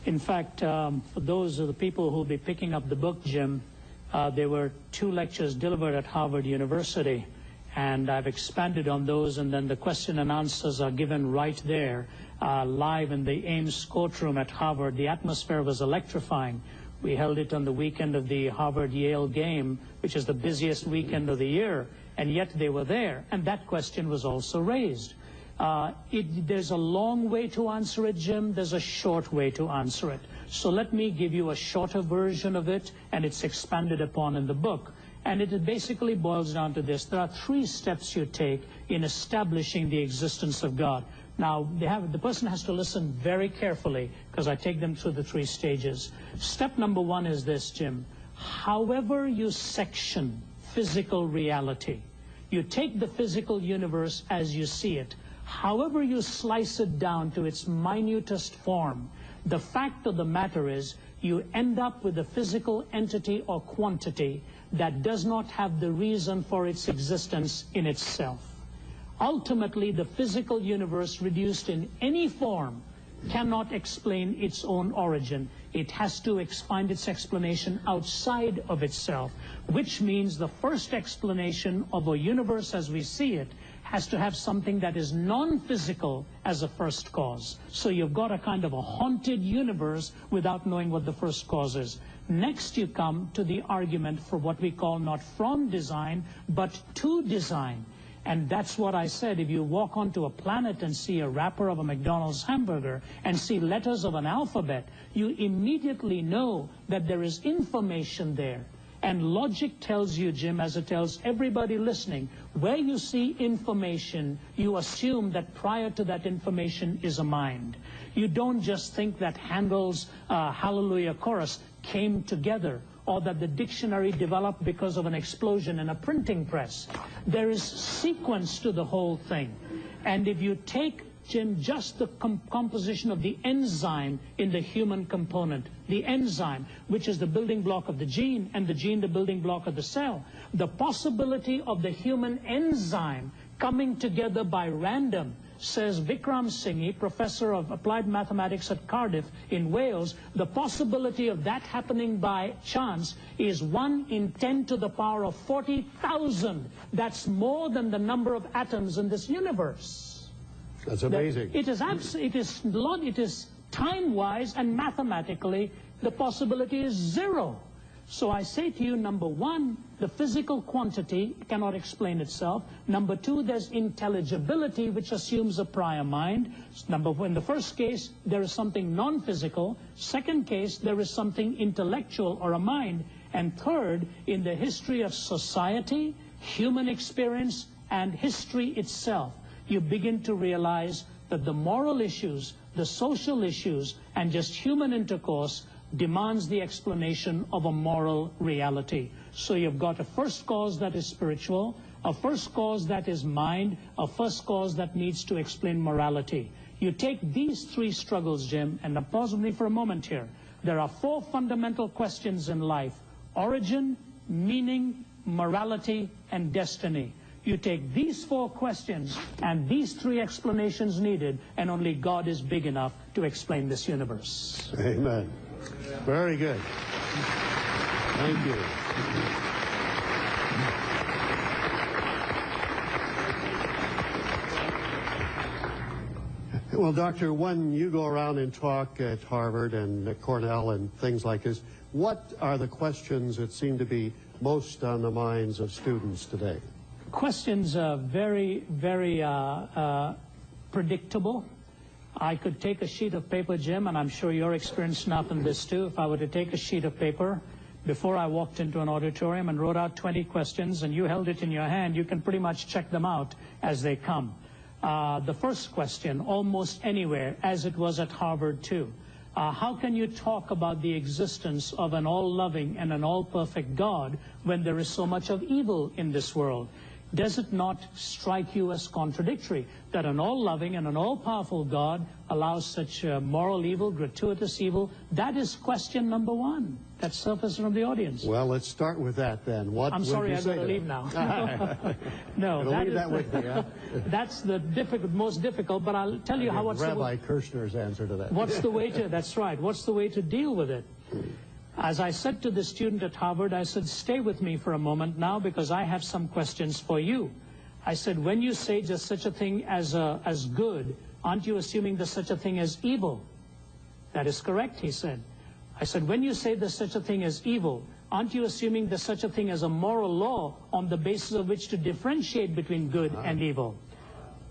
In fact, for those of the people who will be picking up the book, Jim, there were 2 lectures delivered at Harvard University, and I've expanded on those, and then the question and answers are given right there, live in the Ames courtroom at Harvard. The atmosphere was electrifying. We held it on the weekend of the Harvard-Yale game, which is the busiest weekend of the year, and yet they were there, and that question was also raised. There's a long way to answer it, Jim. There's a short way to answer it. So let me give you a shorter version of it, and it's expanded upon in the book. And it basically boils down to this. There are 3 steps you take in establishing the existence of God. Now, the person has to listen very carefully, because I take them through the 3 stages. Step number 1 is this, Jim. However you section physical reality, you take the physical universe as you see it, however you slice it down to its minutest form, the fact of the matter is you end up with a physical entity or quantity that does not have the reason for its existence in itself. Ultimately, the physical universe reduced in any form cannot explain its own origin. It has to find its explanation outside of itself, which means the first explanation of a universe as we see it has to have something that is non-physical as a first cause. So you've got a kind of a haunted universe without knowing what the first cause is. Next, you come to the argument for what we call not from design, but to design. And that's what I said. If you walk onto a planet and see a wrapper of a McDonald's hamburger and see letters of an alphabet, you immediately know that there is information there. And logic tells you, Jim, as it tells everybody listening, where you see information, you assume that prior to that information is a mind. You don't just think that Handel's Hallelujah Chorus came together, or that the dictionary developed because of an explosion in a printing press. There is sequence to the whole thing. And if you take, Jim, just the composition of the enzyme in the human component, the enzyme, which is the building block of the gene, and the gene the building block of the cell, the possibility of the human enzyme coming together by random, says Vikram Singhi, professor of applied mathematics at Cardiff in Wales, the possibility of that happening by chance is 1 in 10 to the power of 40,000. That's more than the number of atoms in this universe. That's amazing. It is time-wise and mathematically, the possibility is 0. So I say to you, number 1, the physical quantity cannot explain itself. Number 2, there's intelligibility, which assumes a prior mind. In the first case, there is something non-physical. Second case, there is something intellectual or a mind. And third, in the history of society, human experience, and history itself, you begin to realize that the moral issues, the social issues, and just human intercourse demands the explanation of a moral reality. So you've got a first cause that is spiritual, a first cause that is mind, a first cause that needs to explain morality. You take these 3 struggles, Jim, and pause with me for a moment here. There are 4 fundamental questions in life: origin, meaning, morality, and destiny. You take these 4 questions and these 3 explanations needed, and only God is big enough to explain this universe. Amen. Very good. Thank you. Well, Doctor, when you go around and talk at Harvard and at Cornell and things like this, what are the questions that seem to be most on the minds of students today? Questions are very, very predictable. I could take a sheet of paper, Jim, and I'm sure you're experienced enough in this too. If I were to take a sheet of paper before I walked into an auditorium and wrote out 20 questions and you held it in your hand, you can pretty much check them out as they come. The first question, almost anywhere, as it was at Harvard too. How can you talk about the existence of an all-loving and an all-perfect God when there is so much of evil in this world? Does it not strike you as contradictory that an all-loving and an all-powerful God allows such moral evil, gratuitous evil? That is question number one that surfaced from the audience. Well, let's start with that then. What I'm sorry, I've got to leave now. No, leave that with me, huh? That's the most difficult, but I'll tell you what's Rabbi Kirshner's answer to that. What's the way to, that's right, what's the way to deal with it? As I said to the student at Harvard, I said, stay with me for a moment now because I have some questions for you. I said, when you say just such a thing as good, aren't you assuming there's such a thing as evil? That is correct, he said. I said, when you say there's such a thing as evil, aren't you assuming there's such a thing as a moral law on the basis of which to differentiate between good and evil?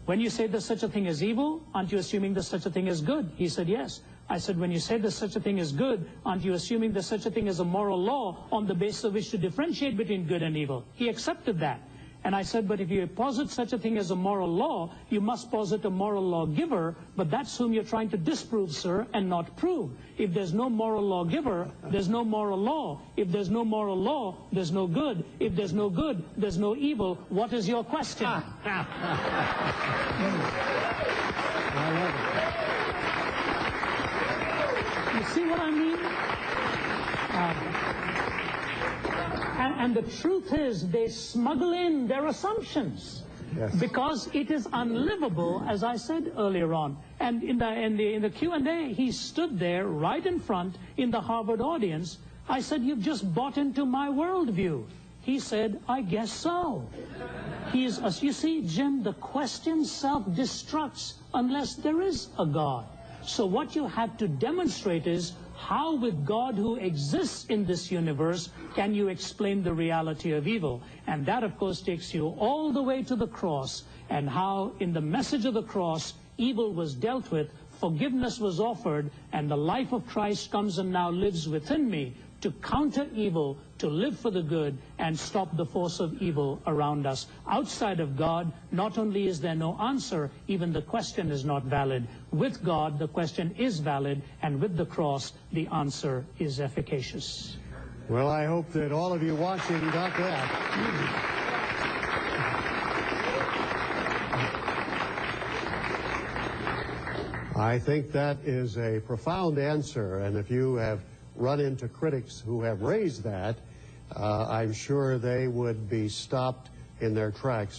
When you say there's such a thing as evil, aren't you assuming there's such a thing as good? He said, yes. I said, when you say there's such a thing as good, aren't you assuming there's such a thing as a moral law on the basis of which to differentiate between good and evil? He accepted that. And I said, but if you posit such a thing as a moral law, you must posit a moral lawgiver, but that's whom you're trying to disprove, sir, and not prove. If there's no moral lawgiver, there's no moral law. If there's no moral law, there's no good. If there's no good, there's no evil. What is your question? I love it. You see what I mean? And the truth is, they smuggle in their assumptions. Yes. Because it is unlivable, as I said earlier on. And in the Q&A, he stood there right in front in the Harvard audience. I said, you've just bought into my worldview. He said, I guess so. You see, Jim, the question self-destructs unless there is a God. So what you have to demonstrate is how, with God who exists in this universe, can you explain the reality of evil? And that, of course, takes you all the way to the cross, and how in the message of the cross, evil was dealt with, forgiveness was offered, and the life of Christ comes and now lives within me to counter evil, to live for the good, and stop the force of evil around us. Outside of God, not only is there no answer, even the question is not valid. With God, the question is valid, and with the cross, the answer is efficacious. Well, I hope that all of you watching got that. I think that is a profound answer, and if you have run into critics who have raised that, I'm sure they would be stopped in their tracks.